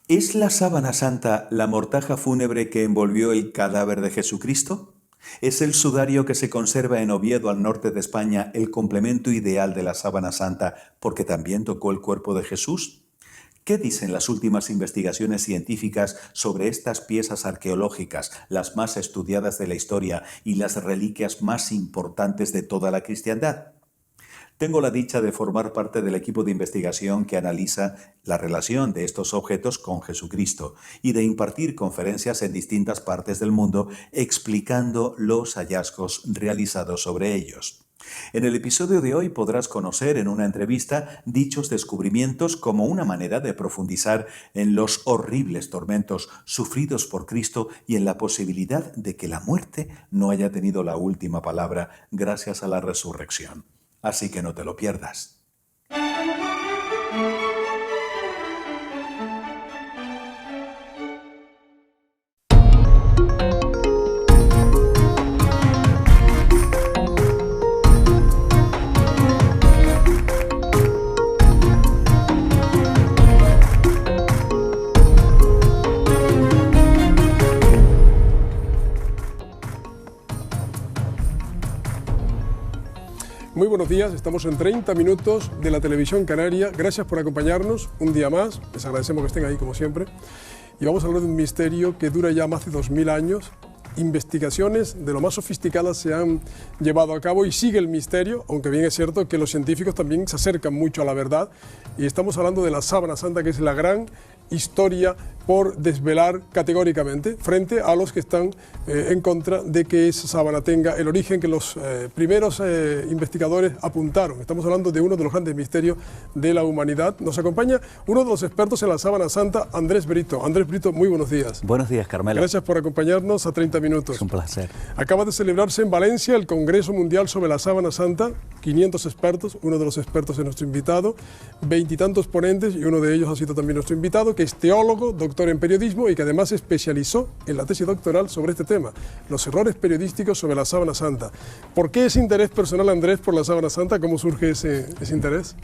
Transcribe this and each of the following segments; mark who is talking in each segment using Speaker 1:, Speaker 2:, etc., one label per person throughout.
Speaker 1: ¿Es la sábana santa la mortaja fúnebre que envolvió el cadáver de Jesucristo? ¿Es el sudario que se conserva en Oviedo, al norte de España, el complemento ideal de la sábana santa porque también tocó el cuerpo de Jesús? ¿Qué dicen las últimas investigaciones científicas sobre estas piezas arqueológicas, las más estudiadas de la historia y las reliquias más importantes de toda la cristiandad? Tengo la dicha de formar parte del equipo de investigación que analiza la relación de estos objetos con Jesucristo y de impartir conferencias en distintas partes del mundo explicando los hallazgos realizados sobre ellos. En el episodio de hoy podrás conocer en una entrevista dichos descubrimientos como una manera de profundizar en los horribles tormentos sufridos por Cristo y en la posibilidad de que la muerte no haya tenido la última palabra gracias a la resurrección. Así que no te lo pierdas.
Speaker 2: Muy buenos días, estamos en 30 minutos de la televisión canaria. Gracias por acompañarnos un día más, les agradecemos que estén ahí como siempre. Y vamos a hablar de un misterio que dura ya más de 2000 años. Investigaciones de lo más sofisticadas se han llevado a cabo y sigue el misterio, aunque bien es cierto que los científicos también se acercan mucho a la verdad. Y estamos hablando de la sábana santa, que es la gran historia por desvelar categóricamente frente a los que están en contra de que esa sábana tenga el origen que los primeros investigadores apuntaron. Estamos hablando de uno de los grandes misterios de la humanidad. Nos acompaña uno de los expertos en la sábana santa, Andrés Brito. Andrés Brito, muy buenos días.
Speaker 3: Buenos días, Carmelo.
Speaker 2: Gracias por acompañarnos a 30 minutos.
Speaker 3: Es un placer.
Speaker 2: Acaba de celebrarse en Valencia el Congreso Mundial sobre la Sábana Santa. 500 expertos, uno de los expertos es nuestro invitado, 20 y tantos ponentes y uno de ellos ha sido también nuestro invitado, que es teólogo, doctor en periodismo y que además se especializó en la tesis doctoral sobre este tema, los errores periodísticos sobre la Sábana Santa. ¿Por qué ese interés personal, Andrés, por la Sábana Santa? ¿Cómo surge ese interés?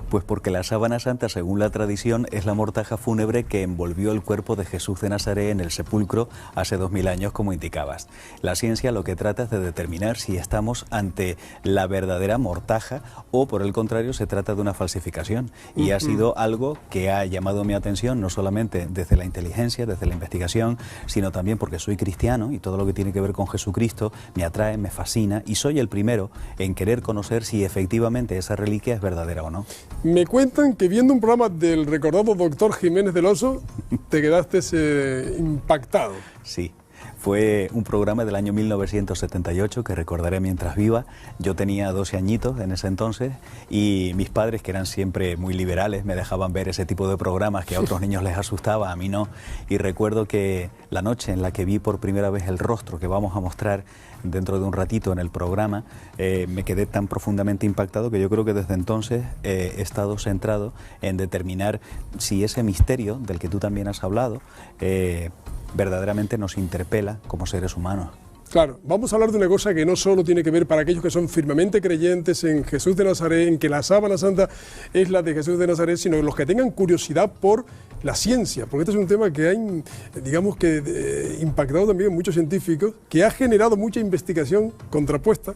Speaker 3: Pues porque la sábana santa, según la tradición, es la mortaja fúnebre que envolvió el cuerpo de Jesús de Nazaret en el sepulcro hace 2000 años, como indicabas. La ciencia lo que trata es de determinar si estamos ante la verdadera mortaja o, por el contrario, se trata de una falsificación. Y ha sido algo que ha llamado mi atención, no solamente desde la inteligencia, desde la investigación, sino también porque soy cristiano y todo lo que tiene que ver con Jesucristo me atrae, me fascina y soy el primero en querer conocer si efectivamente esa reliquia es verdadera o no.
Speaker 2: Me cuentan que viendo un programa del recordado doctor Jiménez del Oso, te quedaste impactado.
Speaker 3: Sí. Fue un programa del año 1978 que recordaré mientras viva. Yo tenía 12 añitos en ese entonces y mis padres, que eran siempre muy liberales, me dejaban ver ese tipo de programas que a otros niños les asustaba, a mí no. Y recuerdo que la noche en la que vi por primera vez el rostro que vamos a mostrar dentro de un ratito en el programa, me quedé tan profundamente impactado que yo creo que desde entonces he estado centrado en determinar si ese misterio del que tú también has hablado verdaderamente nos interpela como seres humanos.
Speaker 2: Claro, vamos a hablar de una cosa que no solo tiene que ver para aquellos que son firmemente creyentes en Jesús de Nazaret, en que la sábana santa es la de Jesús de Nazaret, sino los que tengan curiosidad por la ciencia, porque este es un tema que ha, digamos que, impactado también a muchos científicos, que ha generado mucha investigación contrapuesta.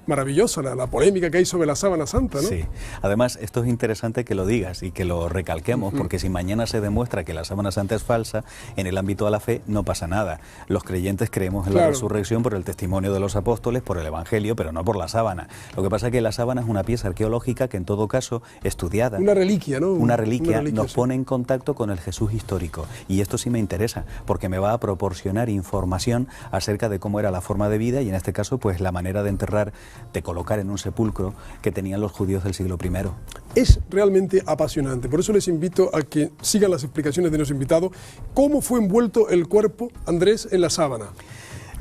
Speaker 2: Maravillosa la polémica que hay sobre la sábana santa, ¿no?
Speaker 3: Sí, además esto es interesante que lo digas y que lo recalquemos, porque si mañana se demuestra que la sábana santa es falsa, en el ámbito de la fe no pasa nada. Los creyentes creemos en la resurrección por el testimonio de los apóstoles, por el evangelio, pero no por la sábana. Lo que pasa es que la sábana es una pieza arqueológica que en todo caso estudiada.
Speaker 2: Una reliquia, ¿no?
Speaker 3: Una reliquia nos pone en contacto con el Jesús histórico y esto sí me interesa porque me va a proporcionar información acerca de cómo era la forma de vida y en este caso pues la manera de enterrar, de colocar en un sepulcro que tenían los judíos del siglo I.
Speaker 2: Es realmente apasionante, por eso les invito a que sigan las explicaciones de nuestro invitado. ¿Cómo fue envuelto el cuerpo, Andrés, en la sábana?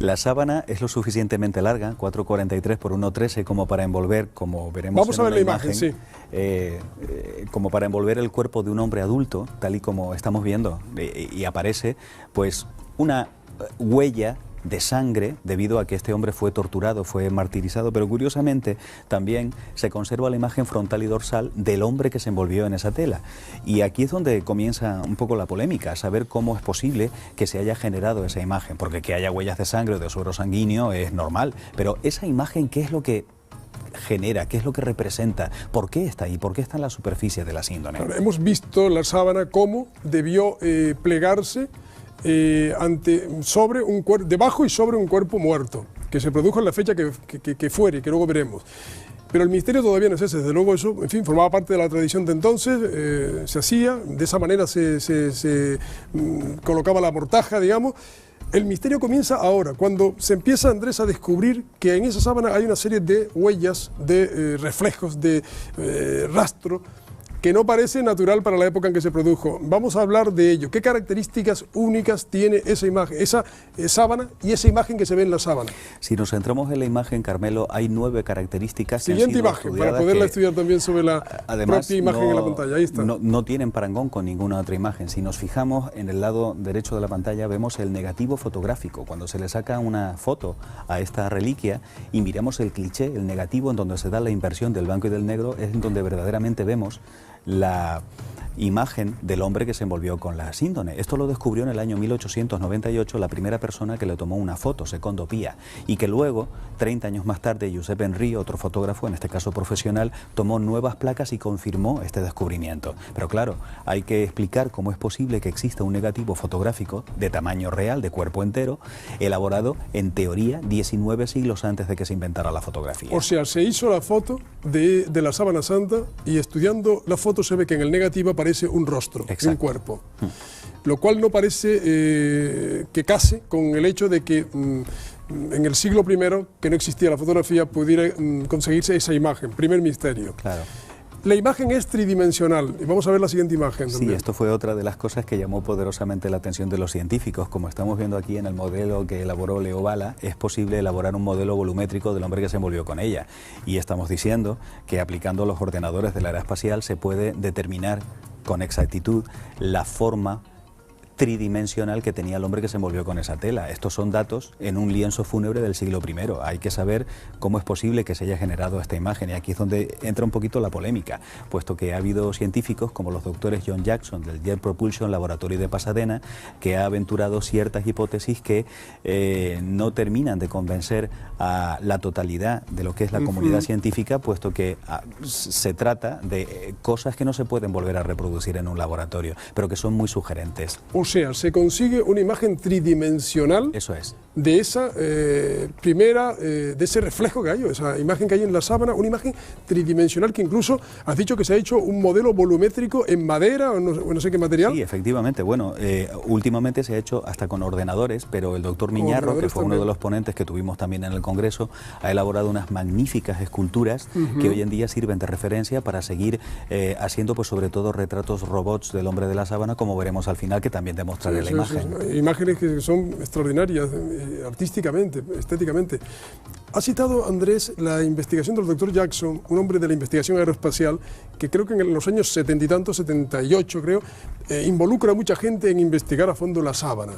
Speaker 3: La sábana es lo suficientemente larga, 4,43 por 1,13, como para envolver, como veremos
Speaker 2: Vamos
Speaker 3: en
Speaker 2: a ver la
Speaker 3: imagen,
Speaker 2: sí.
Speaker 3: Como para envolver el cuerpo de un hombre adulto, tal y como estamos viendo, y aparece pues una huella de sangre debido a que este hombre fue torturado, fue martirizado, pero curiosamente también se conserva la imagen frontal y dorsal del hombre que se envolvió en esa tela. Y aquí es donde comienza un poco la polémica, saber cómo es posible que se haya generado esa imagen, porque que haya huellas de sangre o de suero sanguíneo es normal, pero esa imagen, ¿qué es lo que genera? ¿Qué es lo que representa? ¿Por qué está ahí? ¿Por qué está en la superficie de la síndone?
Speaker 2: Ahora, hemos visto la sábana cómo debió plegarse debajo y sobre un cuerpo muerto, que se produjo en la fecha que fuere, que luego veremos. Pero el misterio todavía no es ese, desde luego eso, en fin, formaba parte de la tradición de entonces, se hacía, de esa manera se colocaba la mortaja, digamos. El misterio comienza ahora, cuando se empieza, Andrés, a descubrir que en esa sábana hay una serie de huellas, de reflejos, de rastro, que no parece natural para la época en que se produjo. Vamos a hablar de ello. ¿Qué características únicas tiene esa imagen, esa sábana y esa imagen que se ve en la sábana?
Speaker 3: Si nos centramos en la imagen, Carmelo, hay 9 características.
Speaker 2: Siguiente imagen, para poderla estudiar también sobre la propia imagen en la pantalla. Ahí está.
Speaker 3: No tienen parangón con ninguna otra imagen. Si nos fijamos en el lado derecho de la pantalla, vemos el negativo fotográfico. Cuando se le saca una foto a esta reliquia y miramos el cliché, el negativo en donde se da la inversión del blanco y del negro, es en donde verdaderamente vemos la imagen del hombre que se envolvió con la síndone. Esto lo descubrió en el año 1898 la primera persona que le tomó una foto, Secondo Pia, y que luego, 30 años más tarde, Giuseppe Enri, otro fotógrafo, en este caso profesional, tomó nuevas placas y confirmó este descubrimiento. Pero claro, hay que explicar cómo es posible que exista un negativo fotográfico de tamaño real, de cuerpo entero, elaborado, en teoría, 19 siglos antes de que se inventara la fotografía.
Speaker 2: O sea, se hizo la foto de la sábana santa y estudiando la foto se ve que en el negativo aparece un rostro, un cuerpo, lo cual no parece que case con el hecho de que en el siglo I, que no existía la fotografía, pudiera conseguirse esa imagen. Primer misterio.
Speaker 3: Claro.
Speaker 2: La imagen es tridimensional. Y vamos a ver la siguiente imagen también.
Speaker 3: Sí, esto fue otra de las cosas que llamó poderosamente la atención de los científicos. Como estamos viendo aquí en el modelo que elaboró Leo Bala, es posible elaborar un modelo volumétrico del hombre que se envolvió con ella. Y estamos diciendo que aplicando los ordenadores de la era espacial se puede determinar con exactitud la forma tridimensional que tenía el hombre que se envolvió con esa tela. Estos son datos en un lienzo fúnebre del siglo I. Hay que saber cómo es posible que se haya generado esta imagen, y aquí es donde entra un poquito la polémica, puesto que ha habido científicos como los doctores John Jackson del Jet Propulsion Laboratory de Pasadena, que ha aventurado ciertas hipótesis que no terminan de convencer a la totalidad de lo que es la comunidad científica, puesto que se trata de cosas que no se pueden volver a reproducir en un laboratorio, pero que son muy sugerentes.
Speaker 2: O sea, se consigue una imagen tridimensional.
Speaker 3: Eso es.
Speaker 2: De esa de ese reflejo que hay, esa imagen que hay en la sábana, una imagen tridimensional que incluso has dicho que se ha hecho un modelo volumétrico en madera o no sé qué material.
Speaker 3: Sí, efectivamente. Bueno, últimamente se ha hecho hasta con ordenadores, pero el doctor Miñarro, que fue uno de los ponentes que tuvimos también en el Congreso, ha elaborado unas magníficas esculturas que hoy en día sirven de referencia para seguir haciendo, pues sobre todo, retratos robots del hombre de la sábana, como veremos al final, que también demostraré la imagen.
Speaker 2: Imágenes que son extraordinarias, artísticamente, estéticamente. Ha citado, Andrés, la investigación del doctor Jackson, un hombre de la investigación aeroespacial, que creo que en los años 70 y tantos, 78 creo, involucra a mucha gente en investigar a fondo la sábana.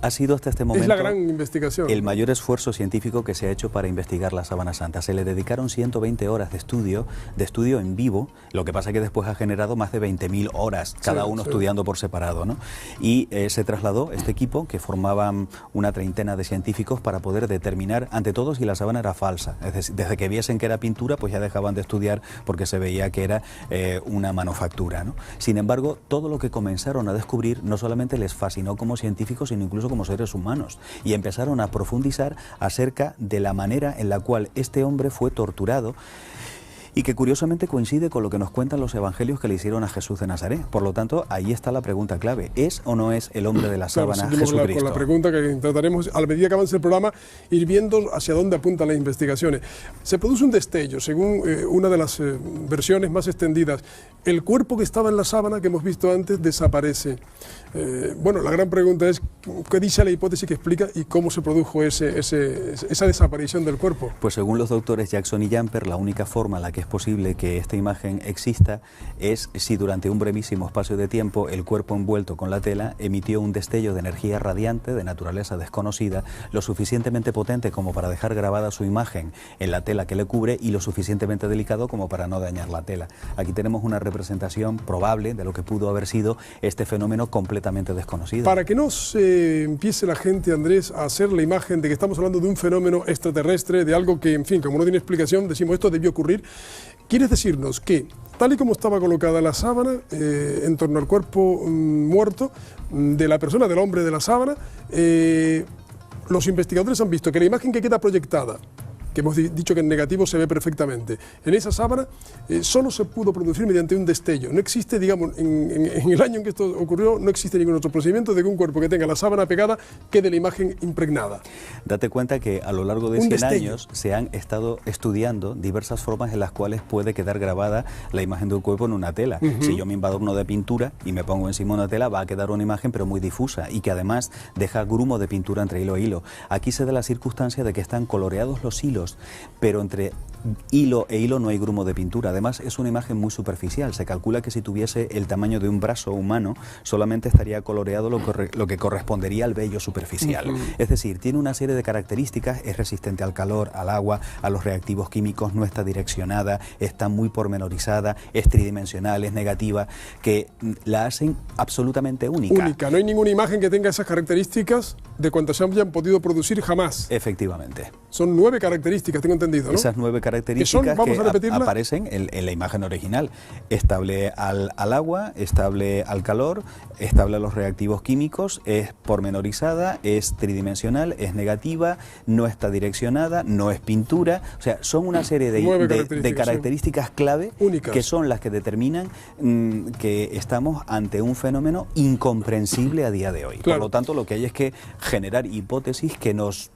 Speaker 3: Ha sido hasta este momento
Speaker 2: es la gran investigación,
Speaker 3: el mayor esfuerzo científico que se ha hecho para investigar la sábana santa. Se le dedicaron 120 horas de estudio en vivo, lo que pasa que después ha generado más de 20.000 horas, cada uno estudiando por separado, ¿no? Y se trasladó este equipo, que formaban una treintena de científicos, para poder determinar, ante todo, si la sábana era falsa. Es decir, desde que viesen que era pintura, pues ya dejaban de estudiar porque se veía que era una manufactura, ¿no? Sin embargo, todo lo que comenzaron a descubrir no solamente les fascinó como científicos, sino incluso como seres humanos, y empezaron a profundizar acerca de la manera en la cual este hombre fue torturado, y que curiosamente coincide con lo que nos cuentan los evangelios que le hicieron a Jesús de Nazaret. Por lo tanto, ahí está la pregunta clave: ¿es o no es el hombre de la sábana Jesucristo?
Speaker 2: Con la pregunta que trataremos a la medida que avance el programa, ir viendo hacia dónde apuntan las investigaciones. Se produce un destello, según una de las versiones más extendidas. El cuerpo que estaba en la sábana, que hemos visto antes, desaparece. Bueno, la gran pregunta es, ¿qué dice la hipótesis que explica y cómo se produjo esa desaparición del cuerpo?
Speaker 3: Pues según los doctores Jackson y Jumper, la única forma en la que es posible que esta imagen exista es si durante un brevísimo espacio de tiempo el cuerpo envuelto con la tela emitió un destello de energía radiante de naturaleza desconocida, lo suficientemente potente como para dejar grabada su imagen en la tela que le cubre y lo suficientemente delicado como para no dañar la tela. Aquí tenemos una representación probable de lo que pudo haber sido este fenómeno completamente desconocido.
Speaker 2: Para que no se empiece la gente, Andrés, a hacer la imagen de que estamos hablando de un fenómeno extraterrestre, de algo que, en fin, como no tiene explicación, decimos esto debió ocurrir, ¿quieres decirnos que, tal y como estaba colocada la sábana en torno al cuerpo muerto de la persona, del hombre de la sábana, los investigadores han visto que la imagen que queda proyectada, que hemos dicho que en negativo se ve perfectamente, en esa sábana solo se pudo producir mediante un destello? No existe, digamos, en el año en que esto ocurrió, no existe ningún otro procedimiento de que un cuerpo que tenga la sábana pegada quede la imagen impregnada.
Speaker 3: Date cuenta que a lo largo de 100 años se han estado estudiando diversas formas en las cuales puede quedar grabada la imagen de un cuerpo en una tela. Si yo me embadurno de pintura y me pongo encima una tela, va a quedar una imagen pero muy difusa y que además deja grumo de pintura entre hilo e hilo. Aquí se da la circunstancia de que están coloreados los hilos, pero entre hilo e hilo no hay grumo de pintura. Además es una imagen muy superficial. Se calcula que si tuviese el tamaño de un brazo humano solamente estaría coloreado lo que correspondería al vello superficial. Es decir, tiene una serie de características, es resistente al calor, al agua, a los reactivos químicos, no está direccionada, está muy pormenorizada, es tridimensional, es negativa, que la hacen absolutamente única.
Speaker 2: Única, no hay ninguna imagen que tenga esas características de cuantas se hayan podido producir jamás.
Speaker 3: Efectivamente.
Speaker 2: Son 9 características, tengo entendido, ¿no?
Speaker 3: Esas 9 características que aparecen en la imagen original. Estable al agua, estable al calor, estable a los reactivos químicos, es pormenorizada, es tridimensional, es negativa, no está direccionada, no es pintura. O sea, son una serie de características clave únicas, que son las que determinan que estamos ante un fenómeno incomprensible a día de hoy. Claro. Por lo tanto, lo que hay es que generar hipótesis que nos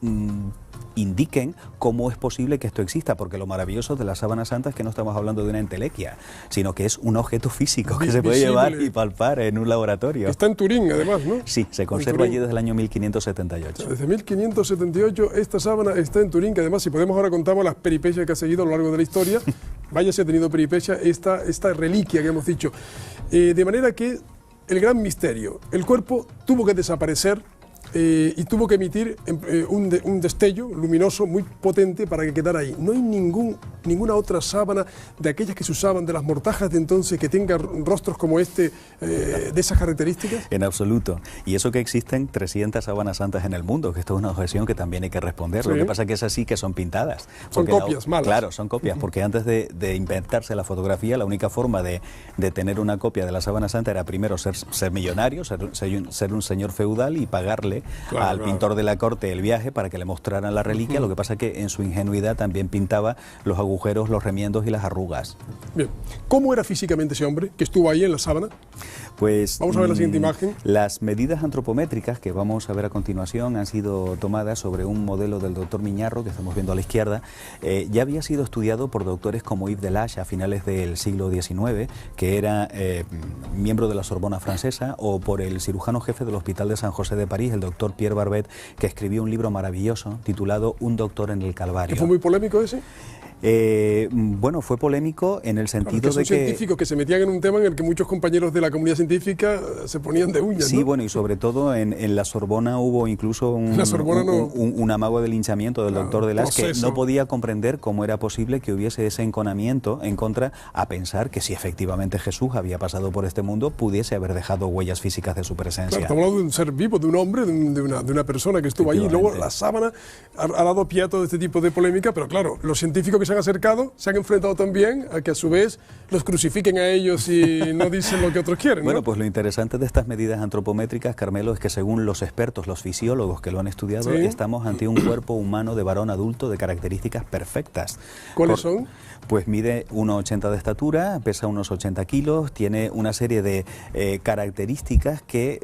Speaker 3: indiquen cómo es posible que esto exista, porque lo maravilloso de la sábana santa es que no estamos hablando de una entelequia, sino que es un objeto físico que se puede llevar y palpar en un laboratorio.
Speaker 2: Está en Turín, además, ¿no?
Speaker 3: Sí, se conserva allí desde el año 1578.
Speaker 2: Desde 1578 esta sábana está en Turín, que además, si podemos ahora contamos las peripecias que ha seguido a lo largo de la historia. Vaya si ha tenido peripecia esta reliquia que hemos dicho. De manera que el gran misterio, el cuerpo tuvo que desaparecer y tuvo que emitir un destello luminoso muy potente para que quedara ahí. No hay ninguna otra sábana de aquellas que se usaban, de las mortajas de entonces, que tenga rostros como este, de esas características.
Speaker 3: En absoluto. Y eso que existen 300 sábanas santas en el mundo, que esto es una objeción que también hay que responder. Sí. Lo que pasa es que es así, que son pintadas.
Speaker 2: Son copias malas.
Speaker 3: Claro, son copias, porque antes de inventarse la fotografía, la única forma de tener una copia de la sábana santa era primero ser millonario, ser un señor feudal y pagarle al pintor de la corte el viaje para que le mostraran la reliquia. Lo que pasa es que en su ingenuidad también pintaba los agujeros, los remiendos y las arrugas.
Speaker 2: Bien. ¿Cómo era físicamente ese hombre que estuvo ahí en la sábana?
Speaker 3: Pues
Speaker 2: vamos a ver la siguiente imagen.
Speaker 3: Las medidas antropométricas que vamos a ver a continuación han sido tomadas sobre un modelo del doctor Miñarro, que estamos viendo a la izquierda. Ya había sido estudiado por doctores como Yves Delage a finales del siglo XIX, que era miembro de la Sorbona francesa, o por el cirujano jefe del Hospital de San José de París, el doctor Pierre Barbet, que escribió un libro maravilloso titulado Un doctor en el Calvario.
Speaker 2: ¿Fue muy polémico ese?
Speaker 3: Bueno, fue polémico en el sentido de que...
Speaker 2: científicos que se metían en un tema en el que muchos compañeros de la comunidad científica se ponían de uñas,
Speaker 3: Sí,
Speaker 2: ¿no?
Speaker 3: Bueno, y sobre todo en la Sorbona hubo incluso un amago de linchamiento del doctor Delage, que no podía comprender cómo era posible que hubiese ese enconamiento en contra, a pensar que si efectivamente Jesús había pasado por este mundo, pudiese haber dejado huellas físicas de su presencia.
Speaker 2: Claro, estamos hablando de un ser vivo, de un hombre, de una persona que estuvo allí. Luego la sábana ha dado pie a todo este tipo de polémica, pero claro, los científicos que se han acercado se han enfrentado también a que a su vez los crucifiquen a ellos y no dicen lo que otros quieren, ¿no?
Speaker 3: Bueno, pues lo interesante de estas medidas antropométricas, Carmelo, es que según los expertos, los fisiólogos que lo han estudiado, estamos ante un cuerpo humano de varón adulto de características perfectas.
Speaker 2: ¿Cuáles son?
Speaker 3: Pues mide 1,80 de estatura, pesa unos 80 kilos, tiene una serie de características que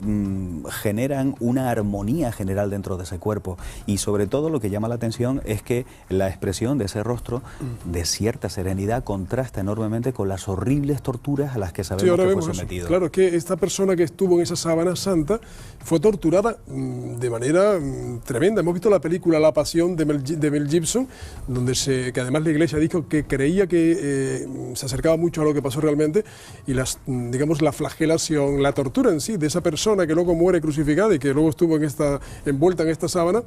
Speaker 3: generan una armonía general dentro de ese cuerpo, y sobre todo lo que llama la atención es que la expresión de ese rostro de cierta serenidad contrasta enormemente con las horribles torturas a las que
Speaker 2: Sí,
Speaker 3: sabemos
Speaker 2: ahora
Speaker 3: que
Speaker 2: vemos
Speaker 3: fue
Speaker 2: eso.
Speaker 3: sometido.
Speaker 2: Claro, que esta persona que estuvo en esa sábana santa fue torturada de manera tremenda. Hemos visto la película La Pasión de Mel Gibson, que además la Iglesia dijo que creía que se acercaba mucho a lo que pasó realmente, y digamos, la flagelación, la tortura en sí de esa persona que luego muere crucificada y que luego estuvo envuelta en esta sábana,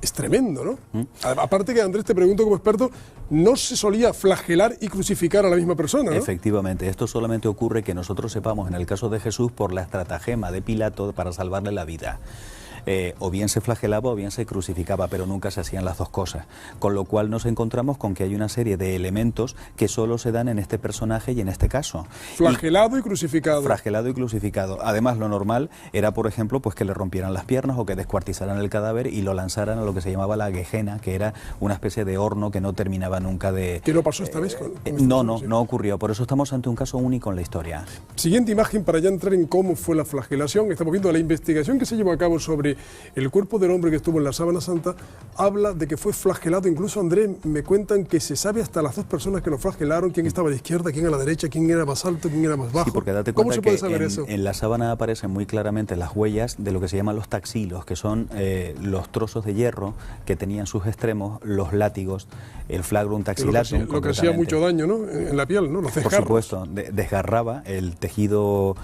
Speaker 2: es tremendo, ¿no? Aparte que, Andrés, te pregunto como experto, no se solía flagelar y crucificar a la misma persona, ¿no?
Speaker 3: Efectivamente, esto solamente ocurre, que nosotros sepamos, en el caso de Jesús, por la estratagema de Pilato para salvarle la vida. O bien se flagelaba o bien se crucificaba, pero nunca se hacían las dos cosas. Con lo cual nos encontramos con que hay una serie de elementos que solo se dan en este personaje y en este caso.
Speaker 2: Flagelado y crucificado.
Speaker 3: Flagelado y crucificado. Además, lo normal era, por ejemplo, pues que le rompieran las piernas o que descuartizaran el cadáver y lo lanzaran a lo que se llamaba la Gehenna, que era una especie de horno que no terminaba nunca de...
Speaker 2: ¿Qué no pasó esta vez?
Speaker 3: No ocurrió. Por eso estamos ante un caso único en la historia.
Speaker 2: Siguiente imagen para ya entrar en cómo fue la flagelación. Estamos viendo la investigación que se llevó a cabo sobre el cuerpo del hombre que estuvo en la sábana santa. Habla de que fue flagelado. Incluso, Andrés, me cuentan que se sabe hasta las dos personas que lo flagelaron, quién estaba a la izquierda, quién a la derecha, quién era más alto, quién era más bajo.
Speaker 3: Sí, porque date
Speaker 2: ¿Cómo
Speaker 3: cuenta
Speaker 2: se puede
Speaker 3: que
Speaker 2: saber eso?
Speaker 3: En la sábana aparecen muy claramente las huellas de lo que se llaman los taxilos, que son los trozos de hierro que tenían sus extremos los látigos, el flagrum taxilatum.
Speaker 2: Lo que hacía mucho daño, ¿no? En la piel, ¿no? Los desgarros.
Speaker 3: Por supuesto, desgarraba el tejido,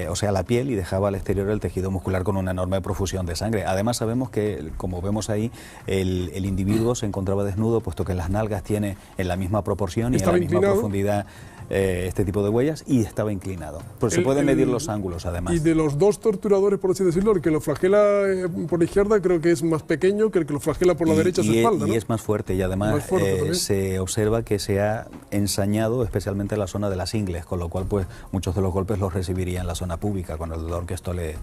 Speaker 3: o sea, la piel, y dejaba al exterior el tejido muscular con una enorme profusión de sangre. Además, sabemos que, como vemos ahí, el individuo se encontraba desnudo, puesto que las nalgas tiene en la misma proporción y en la misma profundidad este tipo de huellas, y estaba inclinado. Pues se pueden medir los ángulos, además.
Speaker 2: Y de los dos torturadores, por así decirlo, el que lo flagela por la izquierda creo que es más pequeño que el que lo flagela por la derecha a su espalda, ¿no?
Speaker 3: Y es más fuerte, y además se observa que se ha ensañado especialmente en la zona de las ingles, con lo cual pues muchos de los golpes los recibiría en la zona púbica, con el dolor que esto le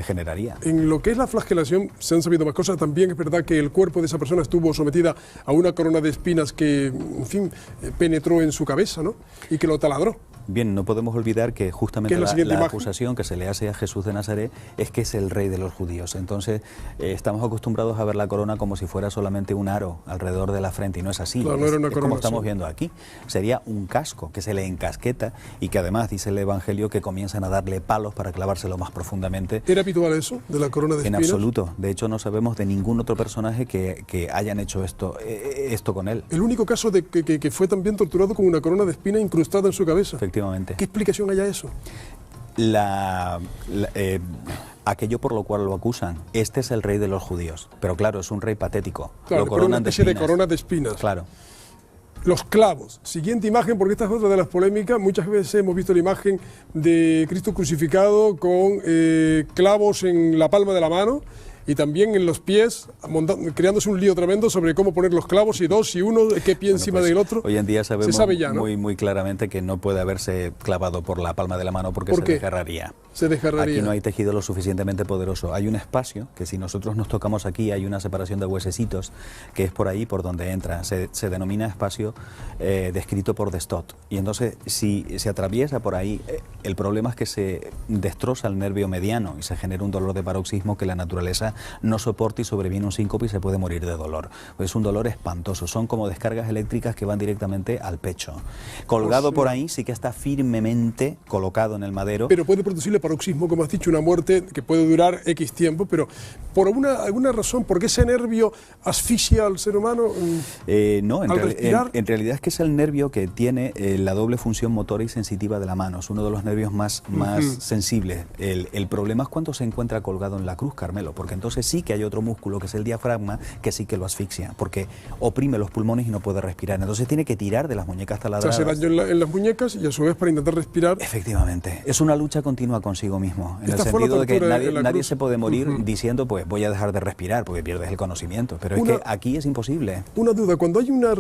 Speaker 3: generaría.
Speaker 2: En lo que es la flagelación se han sabido más cosas. También es verdad que el cuerpo de esa persona estuvo sometida a una corona de espinas que, en fin, penetró en su cabeza, ¿no? Y que lo taladró.
Speaker 3: Bien, no podemos olvidar que justamente la acusación que se le hace a Jesús de Nazaret es que es el rey de los judíos. Entonces, estamos acostumbrados a ver la corona como si fuera solamente un aro alrededor de la frente, y no es así.
Speaker 2: Claro, no era una corona,
Speaker 3: como estamos viendo aquí. Sería un casco que se le encasqueta y que además dice el Evangelio que comienzan a darle palos para clavárselo más profundamente.
Speaker 2: ¿Era habitual eso, de la corona de espinas?
Speaker 3: En absoluto. De hecho, no sabemos de ningún otro personaje que hayan hecho esto con él.
Speaker 2: El único caso de que fue también torturado con una corona de espinas incrustada en su cabeza.
Speaker 3: Efectivamente.
Speaker 2: ¿Qué explicación hay a eso?
Speaker 3: Aquello por lo cual lo acusan. Este es el rey de los judíos. Pero claro, es un rey patético.
Speaker 2: Claro,
Speaker 3: lo coronan
Speaker 2: una especie de corona de espinas.
Speaker 3: Claro.
Speaker 2: Los clavos. Siguiente imagen, porque esta es otra de las polémicas. Muchas veces hemos visto la imagen de Cristo crucificado con clavos en la palma de la mano y también en los pies, creándose un lío tremendo sobre cómo poner los clavos, y dos y uno, qué pie encima del otro.
Speaker 3: Hoy en día sabemos
Speaker 2: ya, ¿no?
Speaker 3: muy claramente que no puede haberse clavado por la palma de la mano porque se desgarraría.
Speaker 2: Se desgarraría.
Speaker 3: Aquí no hay tejido lo suficientemente poderoso. Hay un espacio que, si nosotros nos tocamos aquí, hay una separación de huesecitos que es por ahí por donde entra. Se denomina espacio descrito por Destot. Y entonces, si se atraviesa por ahí, el problema es que se destroza el nervio mediano y se genera un dolor de paroxismo que la naturaleza no soporta, y sobreviene un síncope y se puede morir de dolor. Es un dolor espantoso. Son como descargas eléctricas que van directamente al pecho. Colgado por ahí, sí que está firmemente colocado en el madero.
Speaker 2: Pero puede producirle paroxismo, como has dicho, una muerte que puede durar X tiempo, pero por alguna razón, ¿por qué ese nervio asfixia al ser humano?
Speaker 3: No, en realidad es que es el nervio que tiene la doble función motora y sensitiva de la mano. Es uno de los nervios más sensibles. El problema es cuando se encuentra colgado en la cruz, Carmelo, porque entonces sí que hay otro músculo, que es el diafragma, que sí que lo asfixia, porque oprime los pulmones y no puede respirar. Entonces tiene que tirar de las muñecas taladradas.
Speaker 2: Se hace daño en las muñecas y a su vez para intentar respirar.
Speaker 3: Efectivamente. Es una lucha continua consigo mismo, en el sentido de que nadie se puede morir diciendo, pues voy a dejar de respirar, porque pierdes el conocimiento. Pero es que aquí es imposible.
Speaker 2: Una duda, cuando hay una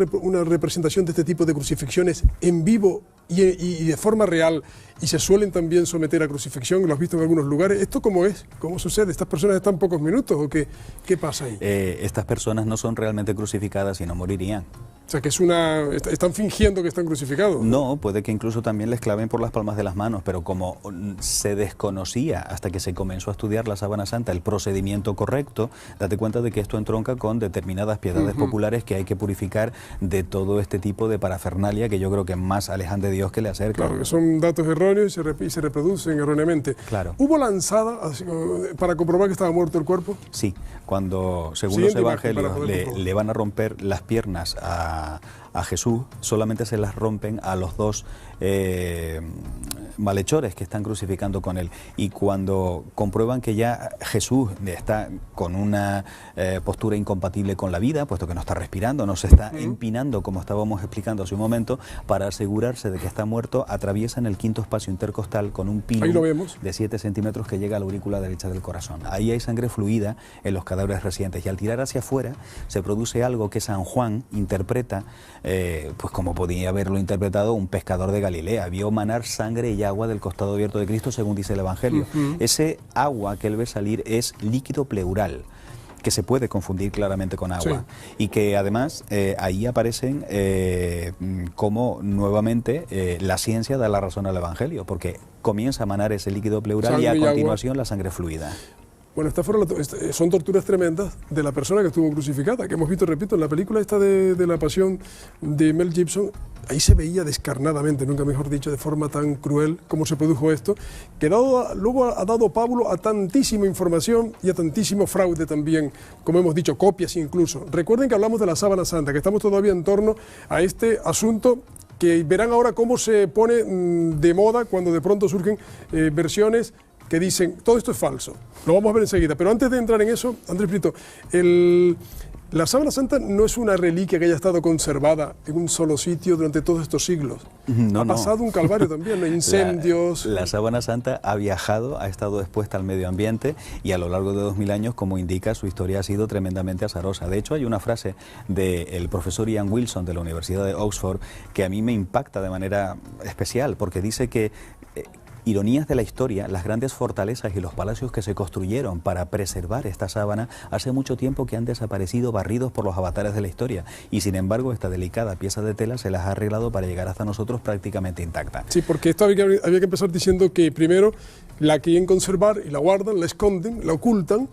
Speaker 2: representación de este tipo de crucifixiones en vivo y de forma real, y se suelen también someter a crucifixión, lo has visto en algunos lugares, ¿esto cómo es? ¿Cómo sucede? ¿Estas personas están pocos minutos o qué pasa ahí?
Speaker 3: Estas personas no son realmente crucificadas y no morirían.
Speaker 2: O sea, que están fingiendo que están crucificados.
Speaker 3: No, puede que incluso también les claven por las palmas de las manos, pero como se desconocía hasta que se comenzó a estudiar la Sábana Santa el procedimiento correcto, date cuenta de que esto entronca con determinadas piedades populares que hay que purificar de todo este tipo de parafernalia que yo creo que más alejan de Dios que le acercan.
Speaker 2: Claro, que son datos erróneos y se reproducen erróneamente.
Speaker 3: Claro.
Speaker 2: ¿Hubo lanzada para comprobar que estaba muerto el cuerpo?
Speaker 3: Sí, cuando, según los evangelios, le van a romper las piernas a Jesús, solamente se las rompen a los dos malhechores que están crucificando con él, y cuando comprueban que ya Jesús está con una postura incompatible con la vida, puesto que no está respirando, no se está empinando, como estábamos explicando hace un momento, para asegurarse de que está muerto, atraviesan el quinto espacio intercostal con un pilum de 7 centímetros que llega a la aurícula derecha del corazón. Ahí hay sangre fluida en los cadáveres recientes, y al tirar hacia afuera se produce algo que San Juan interpreta pues como podía haberlo interpretado un pescador de Galilea. Vio manar sangre y agua del costado abierto de Cristo, según dice el Evangelio. Ese agua que él ve salir es líquido pleural, que se puede confundir claramente con agua, y que además ahí aparecen como nuevamente la ciencia da la razón al Evangelio, porque comienza a manar ese líquido pleural sangre y a continuación la sangre fluida.
Speaker 2: Bueno, son torturas tremendas de la persona que estuvo crucificada, que hemos visto, repito, en la película esta de La Pasión de Mel Gibson. Ahí se veía descarnadamente, nunca mejor dicho, de forma tan cruel cómo se produjo esto, que luego ha dado pábulo a tantísima información y a tantísimo fraude también, como hemos dicho, copias incluso. Recuerden que hablamos de la Sábana Santa, que estamos todavía en torno a este asunto, que verán ahora cómo se pone de moda cuando de pronto surgen versiones que dicen, todo esto es falso. Lo vamos a ver enseguida. Pero antes de entrar en eso, Andrés Brito, la Sábana Santa no es una reliquia que haya estado conservada en un solo sitio durante todos estos siglos. Ha pasado un calvario también, ¿no? Incendios.
Speaker 3: La Sábana Santa ha viajado, ha estado expuesta al medio ambiente, y a lo largo de 2000 años, como indica, su historia ha sido tremendamente azarosa. De hecho, hay una frase del profesor Ian Wilson de la Universidad de Oxford que a mí me impacta de manera especial, porque dice que ironías de la historia, las grandes fortalezas y los palacios que se construyeron para preservar esta sábana hace mucho tiempo que han desaparecido, barridos por los avatares de la historia, y sin embargo esta delicada pieza de tela se las ha arreglado para llegar hasta nosotros prácticamente intacta.
Speaker 2: Sí, porque esto había que empezar diciendo que primero la quieren conservar y la guardan, la esconden, la ocultan.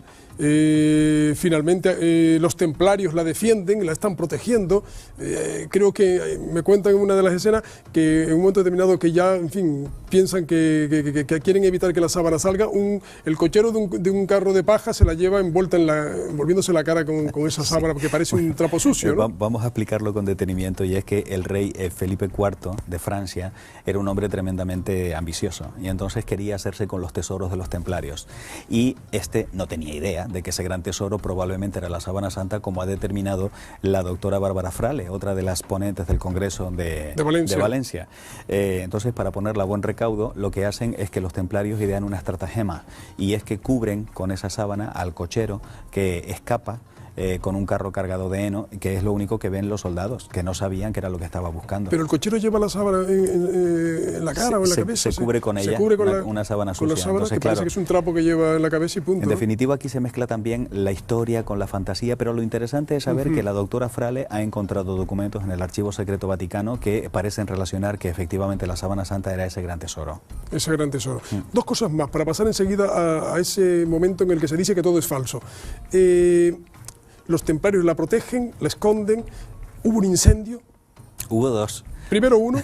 Speaker 2: Finalmente los templarios la defienden, la están protegiendo. Creo que me cuentan en una de las escenas que en un momento determinado que ya, en fin, piensan que quieren evitar que la sábana salga, el cochero de un carro de paja se la lleva envolviéndose la cara con esa sábana, porque parece un trapo sucio, ¿no?
Speaker 3: Vamos a explicarlo con detenimiento, y es que el rey Felipe IV de Francia era un hombre tremendamente ambicioso, y entonces quería hacerse con los tesoros de los templarios, y este no tenía idea de que ese gran tesoro probablemente era la Sábana Santa, como ha determinado la doctora Bárbara Frale, otra de las ponentes del Congreso de Valencia. Entonces, para ponerla a buen recaudo, lo que hacen es que los templarios idean una estratagema, y es que cubren con esa sábana al cochero que escapa con un carro cargado de heno, que es lo único que ven los soldados, que no sabían que era lo que estaba buscando.
Speaker 2: Pero el cochero lleva la sábana en la cara o en la cabeza.
Speaker 3: Se cubre con ella, una sábana sucia.
Speaker 2: Con la sábana, entonces, que parece que es un trapo que lleva en la cabeza y punto.
Speaker 3: En definitiva, aquí se mezcla también la historia con la fantasía, pero lo interesante es saber que la doctora Frale ha encontrado documentos en el Archivo Secreto Vaticano que parecen relacionar que efectivamente la Sábana Santa era ese gran tesoro.
Speaker 2: Ese gran tesoro. Dos cosas más, para pasar enseguida a ese momento en el que se dice que todo es falso. Los templarios la protegen, la esconden. ¿Hubo un incendio?
Speaker 3: Hubo dos.
Speaker 2: Primero uno,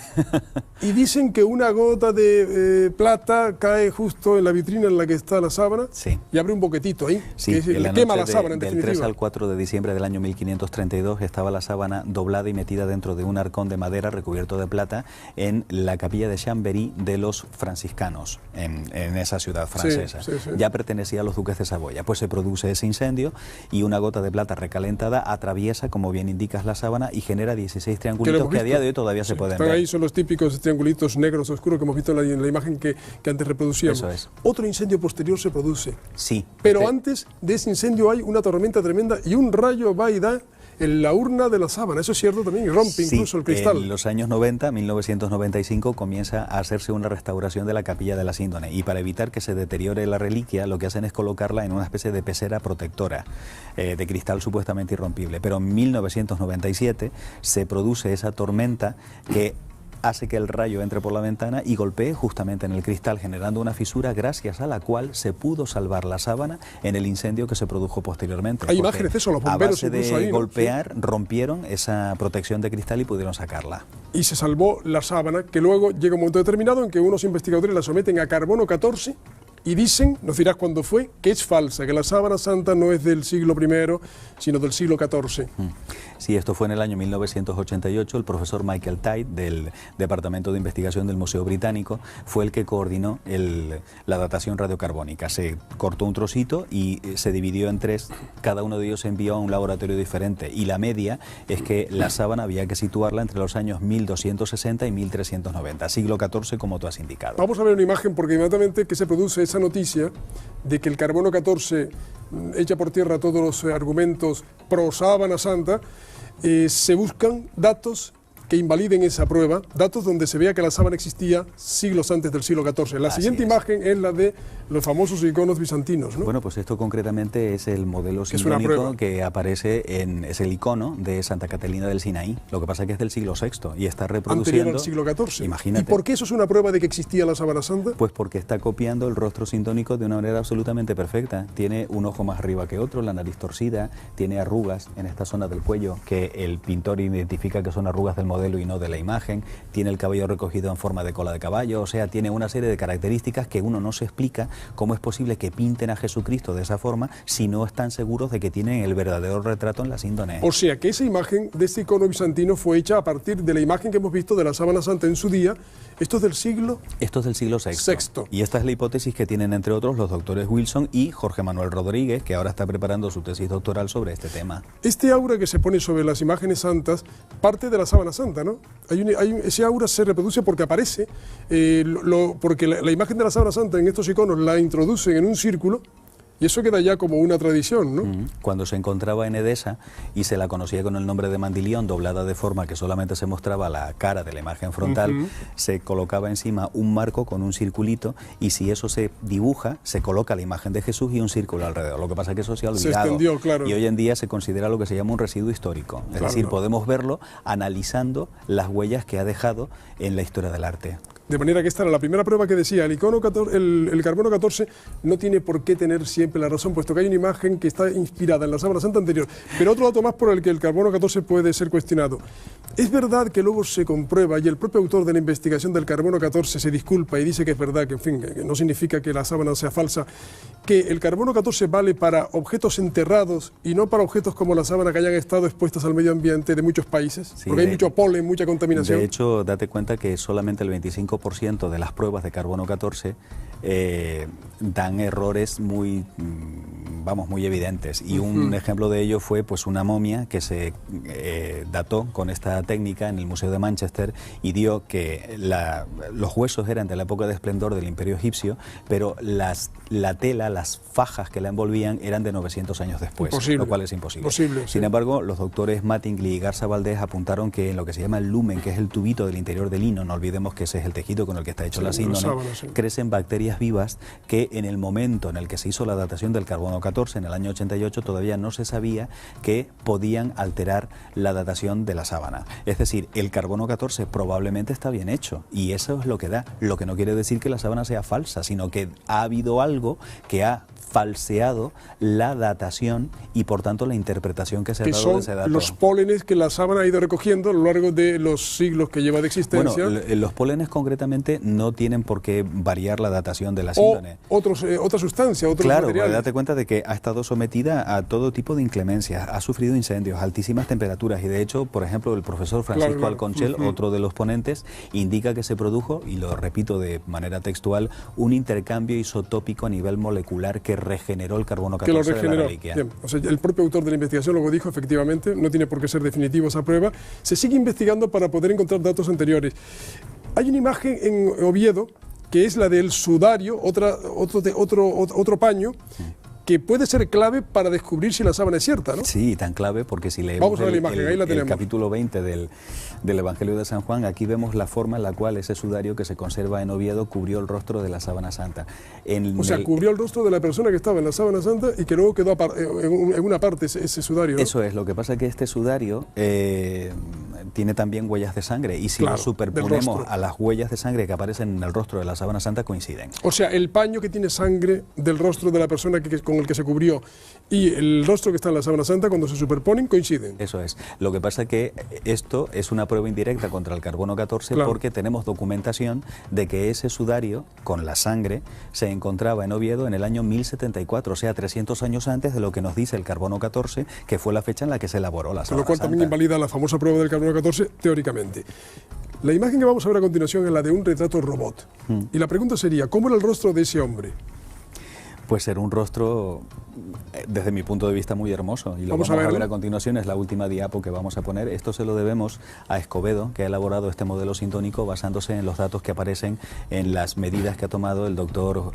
Speaker 2: y dicen que una gota de plata cae justo en la vitrina en la que está la sábana, y abre un boquetito ahí,
Speaker 3: que
Speaker 2: le quema la sábana, en definitiva.
Speaker 3: Del 3 al 4 de diciembre del año 1532 estaba la sábana doblada y metida dentro de un arcón de madera recubierto de plata en la capilla de Chambéry de los franciscanos, en esa ciudad francesa. Ya pertenecía a los duques de Saboya. Pues se produce ese incendio, y una gota de plata recalentada atraviesa, como bien indicas, la sábana y genera 16 triangulitos que a día de hoy todavía se pueden ver.
Speaker 2: Ahí son los típicos triangulitos negros oscuros que hemos visto en la imagen que antes reproducíamos.
Speaker 3: Eso es.
Speaker 2: Otro incendio posterior se produce.
Speaker 3: Sí.
Speaker 2: Pero antes de ese incendio hay una tormenta tremenda y un rayo va y da en la urna de la sábana, eso es cierto también, y rompe incluso el cristal.
Speaker 3: En los años 90, 1995, comienza a hacerse una restauración de la capilla de la Síndone, y para evitar que se deteriore la reliquia, lo que hacen es colocarla en una especie de pecera protectora de cristal supuestamente irrompible. Pero en 1997 se produce esa tormenta que hace que el rayo entre por la ventana y golpee justamente en el cristal, generando una fisura gracias a la cual se pudo salvar la sábana en el incendio que se produjo posteriormente.
Speaker 2: Hay imágenes de eso, los bomberos
Speaker 3: a base
Speaker 2: incluso
Speaker 3: de
Speaker 2: ahí, ¿no?
Speaker 3: golpear, rompieron esa protección de cristal y pudieron sacarla.
Speaker 2: Y se salvó la sábana, que luego llega un momento determinado en que unos investigadores la someten a carbono 14 y dicen, nos dirás cuándo fue, que es falsa, que la sábana santa no es del siglo I, sino del siglo XIV.
Speaker 3: Sí, esto fue en el año 1988. El profesor Michael Tide, del Departamento de Investigación del Museo Británico, fue el que coordinó la datación radiocarbónica. Se cortó un trocito y se dividió en tres. Cada uno de ellos se envió a un laboratorio diferente. Y la media es que la sábana había que situarla entre los años 1260 y 1390, siglo XIV, como tú has indicado.
Speaker 2: Vamos a ver una imagen, porque inmediatamente que se produce esa noticia de que el carbono 14 echa por tierra todos los argumentos pro sábana santa, se buscan datos que invaliden esa prueba, datos donde se vea que la sábana existía siglos antes del siglo XIV. La siguiente imagen es la de los famosos iconos bizantinos, ¿no?
Speaker 3: Bueno, pues esto concretamente es el modelo sindónico que aparece es el icono de Santa Catalina del Sinaí. Lo que pasa es que es del siglo VI y está reproduciendo...
Speaker 2: Anterior al siglo XIV.
Speaker 3: Imagínate.
Speaker 2: ¿Y por qué eso es una prueba de que existía la sábana santa?
Speaker 3: Pues porque está copiando el rostro sindónico de una manera absolutamente perfecta. Tiene un ojo más arriba que otro, la nariz torcida, tiene arrugas en esta zona del cuello que el pintor identifica que son arrugas del modelo y no de la imagen, tiene el cabello recogido en forma de cola de caballo, o sea, tiene una serie de características que uno no se explica cómo es posible que pinten a Jesucristo de esa forma si no están seguros de que tienen el verdadero retrato en la síndone.
Speaker 2: O sea, que esa imagen de este icono bizantino fue hecha a partir de la imagen que hemos visto de la sábana santa en su día. Esto es del siglo...
Speaker 3: Esto es del siglo VI. Y esta es la hipótesis que tienen, entre otros, los doctores Wilson y Jorge Manuel Rodríguez, que ahora está preparando su tesis doctoral sobre este tema.
Speaker 2: Este aura que se pone sobre las imágenes santas parte de la sábana santa, ¿no? Ese aura se reproduce porque aparece, porque la imagen de la sábana santa en estos iconos la introducen en un círculo. Y eso queda ya como una tradición, ¿no?
Speaker 3: Cuando se encontraba en Edesa y se la conocía con el nombre de mandilión, doblada de forma que solamente se mostraba la cara de la imagen frontal, se colocaba encima un marco con un circulito y si eso se dibuja, se coloca la imagen de Jesús y un círculo alrededor. Lo que pasa es que eso se ha olvidado.
Speaker 2: Se extendió, claro.
Speaker 3: Y hoy en día se considera lo que se llama un residuo histórico. Es decir, podemos verlo analizando las huellas que ha dejado en la historia del arte.
Speaker 2: De manera que esta era la primera prueba que decía, el carbono 14 no tiene por qué tener siempre la razón, puesto que hay una imagen que está inspirada en la sábana santa anterior. Pero otro dato más por el que el carbono 14 puede ser cuestionado. Es verdad que luego se comprueba, y el propio autor de la investigación del carbono 14 se disculpa y dice que es verdad, que en fin, que no significa que la sábana sea falsa, que el carbono 14 vale para objetos enterrados y no para objetos como la sábana que hayan estado expuestas al medio ambiente de muchos países, porque hay mucho polen, mucha contaminación.
Speaker 3: De hecho, date cuenta que solamente el 25% de las pruebas de carbono 14 dan errores muy evidentes, y un ejemplo de ello fue pues una momia que se dató con esta técnica en el Museo de Manchester y dio que los huesos eran de la época de esplendor del Imperio egipcio, pero la tela, las fajas que la envolvían eran de 900 años después, lo cual es imposible. Sin embargo, los doctores Mattingly y Garza Valdés apuntaron que en lo que se llama el lumen, que es el tubito del interior del lino, no olvidemos que ese es el tejido con el que está hecho la síndone, crecen bacterias vivas que en el momento en el que se hizo la datación del carbono 14, en el año 88, todavía no se sabía que podían alterar la datación de la sábana. Es decir, el carbono 14 probablemente está bien hecho y eso es lo que da. Lo que no quiere decir que la sábana sea falsa, sino que ha habido algo que ha falseado la datación y por tanto la interpretación que se ha dado de ese dato.
Speaker 2: Los pólenes que la sábana ha ido recogiendo a lo largo de los siglos que lleva de existencia.
Speaker 3: Bueno, los pólenes concretamente no tienen por qué variar la datación de la síndone.
Speaker 2: Otra sustancia, otros materiales.
Speaker 3: Claro, date cuenta de que ha estado sometida a todo tipo de inclemencias, ha sufrido incendios, altísimas temperaturas y de hecho, por ejemplo, el profesor Francisco Alconchel, otro de los ponentes, indica que se produjo, y lo repito de manera textual, un intercambio isotópico a nivel molecular que regeneró el carbono 14 de la reliquia.
Speaker 2: Bien, o sea, el propio autor de la investigación luego dijo, efectivamente, no tiene por qué ser definitivo esa prueba. Se sigue investigando para poder encontrar datos anteriores. Hay una imagen en Oviedo que es la del sudario, otro paño, que puede ser clave para descubrir si la sábana es cierta, ¿no?
Speaker 3: Sí, tan clave, porque si leemos
Speaker 2: Vamos a ver la imagen, ahí la
Speaker 3: el
Speaker 2: tenemos.
Speaker 3: capítulo 20 del Evangelio de San Juan, aquí vemos la forma en la cual ese sudario que se conserva en Oviedo cubrió el rostro de la sábana santa.
Speaker 2: O sea, cubrió el rostro de la persona que estaba en la sábana santa y que luego quedó en una parte ese sudario, ¿no?
Speaker 3: Eso es, lo que pasa es que este sudario tiene también huellas de sangre, y si
Speaker 2: Claro,
Speaker 3: lo superponemos
Speaker 2: del
Speaker 3: a las huellas de sangre que aparecen en el rostro de la sábana santa, coinciden.
Speaker 2: O sea, el paño que tiene sangre del rostro de la persona con el que se cubrió y el rostro que está en la sábana santa, cuando se superponen, coinciden.
Speaker 3: Eso es. Lo que pasa es que esto es una prueba indirecta contra el carbono 14,
Speaker 2: Claro.
Speaker 3: porque tenemos documentación de que ese sudario con la sangre se encontraba en Oviedo en el año 1074, o sea, 300 años antes de lo que nos dice el carbono 14, que fue la fecha en la que se elaboró la
Speaker 2: Con
Speaker 3: sábana
Speaker 2: lo cual
Speaker 3: santa.
Speaker 2: también invalida la famosa prueba del carbono 14 teóricamente. La imagen que vamos a ver a continuación es la de un retrato robot. Y la pregunta sería, ¿cómo era el rostro de ese hombre?
Speaker 3: Pues era un rostro, desde mi punto de vista, muy hermoso. Y lo
Speaker 2: Vamos
Speaker 3: vamos
Speaker 2: a
Speaker 3: a ver
Speaker 2: verlo.
Speaker 3: a continuación, es la última diapo que vamos a poner. Esto se lo debemos a Escobedo, que ha elaborado este modelo sintónico basándose en los datos que aparecen en las medidas que ha tomado el doctor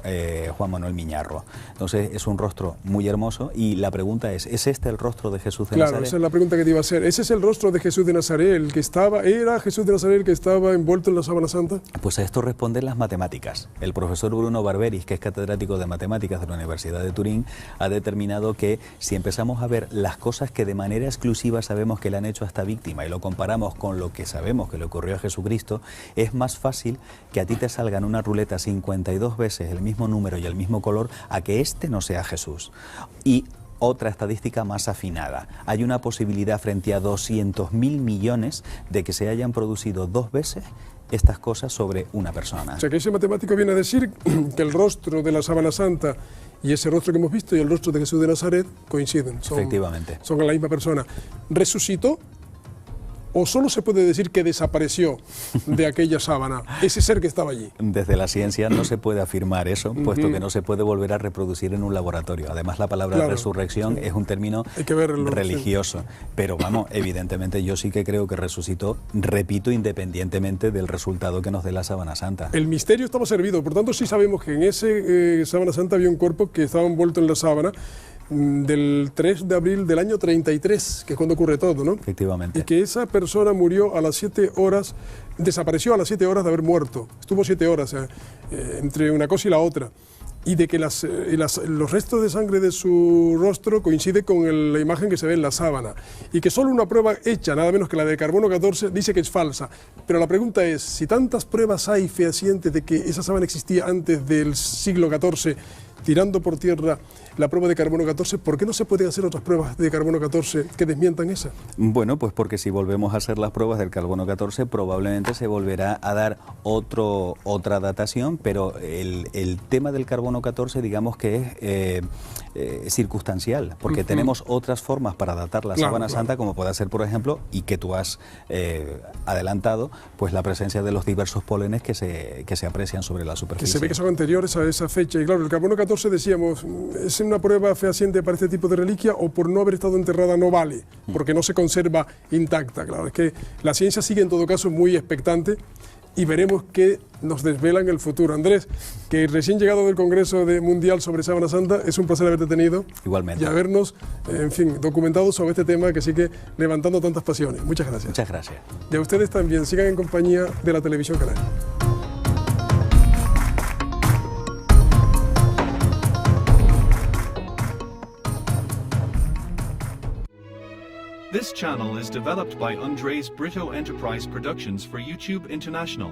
Speaker 3: Juan Manuel Miñarro. Entonces, es un rostro muy hermoso, y la pregunta es este el rostro de Jesús de
Speaker 2: Claro,
Speaker 3: Nazaret?
Speaker 2: esa es la pregunta que te iba a hacer. ¿Ese es el rostro de Jesús de Nazaret, el que estaba, era Jesús de Nazaret el que estaba envuelto en la sábana santa?
Speaker 3: Pues a esto responden las matemáticas. El profesor Bruno Barberis, que es catedrático de matemáticas de la Universidad de Turín, ha determinado que si empezamos a ver las cosas que de manera exclusiva sabemos que le han hecho a esta víctima y lo comparamos con lo que sabemos que le ocurrió a Jesucristo, es más fácil que a ti te salga en una ruleta 52 veces el mismo número y el mismo color a que este no sea Jesús. Y otra estadística más afinada. Hay una posibilidad frente a 200.000 millones de que se hayan producido 2 veces estas cosas sobre una persona.
Speaker 2: O sea, que ese matemático viene a decir que el rostro de la sábana santa y ese rostro que hemos visto y el rostro de Jesús de Nazaret coinciden.
Speaker 3: Efectivamente.
Speaker 2: Son la misma persona. ¿Resucitó? ¿O solo se puede decir que desapareció de aquella sábana ese ser que estaba allí?
Speaker 3: Desde la ciencia no se puede afirmar eso, puesto que no se puede volver a reproducir en un laboratorio. Además, la palabra
Speaker 2: Claro,
Speaker 3: resurrección
Speaker 2: sí.
Speaker 3: es un término
Speaker 2: Hay que verlo,
Speaker 3: religioso. Pero vamos, evidentemente yo sí que creo que resucitó, repito, independientemente del resultado que nos dé la sábana santa.
Speaker 2: El misterio estaba servido, por tanto sí sabemos que en ese sábana santa había un cuerpo que estaba envuelto en la sábana del 3 de abril del año 33, que es cuando ocurre todo, ¿no?
Speaker 3: Efectivamente.
Speaker 2: Y que esa persona murió a las 7 horas, desapareció a las 7 horas de haber muerto. Estuvo 7 horas entre una cosa y la otra. Y de que los restos de sangre de su rostro coincide con la imagen que se ve en la sábana. Y que solo una prueba hecha, nada menos que la de carbono 14, dice que es falsa. Pero la pregunta es, si tantas pruebas hay fehacientes de que esa sábana existía antes del siglo XIV, tirando por tierra la prueba de carbono 14, ¿por qué no se pueden hacer otras pruebas de carbono 14 que desmientan esa?
Speaker 3: Bueno, pues porque si volvemos a hacer las pruebas del carbono 14, probablemente se volverá a dar otra datación, pero el tema del carbono 14, digamos que es circunstancial, porque tenemos otras formas para datar la sábana santa, como puede ser, por ejemplo, y que tú has adelantado, pues la presencia de los diversos pólenes que se aprecian sobre la superficie.
Speaker 2: Que se ve que son anteriores a esa fecha. Y claro, el carbono 14, decíamos, es una prueba fehaciente para este tipo de reliquia, o por no haber estado enterrada no vale, porque no se conserva intacta. Claro, es que la ciencia sigue en todo caso muy expectante y veremos qué nos desvela en el futuro. Andrés, que recién llegado del Congreso Mundial sobre Sábana Santa, es un placer haberte tenido.
Speaker 3: Igualmente.
Speaker 2: Y habernos, en fin, documentado sobre este tema que sigue levantando tantas pasiones. Muchas gracias.
Speaker 3: Muchas gracias.
Speaker 2: Y a ustedes también, sigan en compañía de la Televisión Canaria.
Speaker 4: This channel is developed by Andres Brito Enterprise Productions for YouTube International.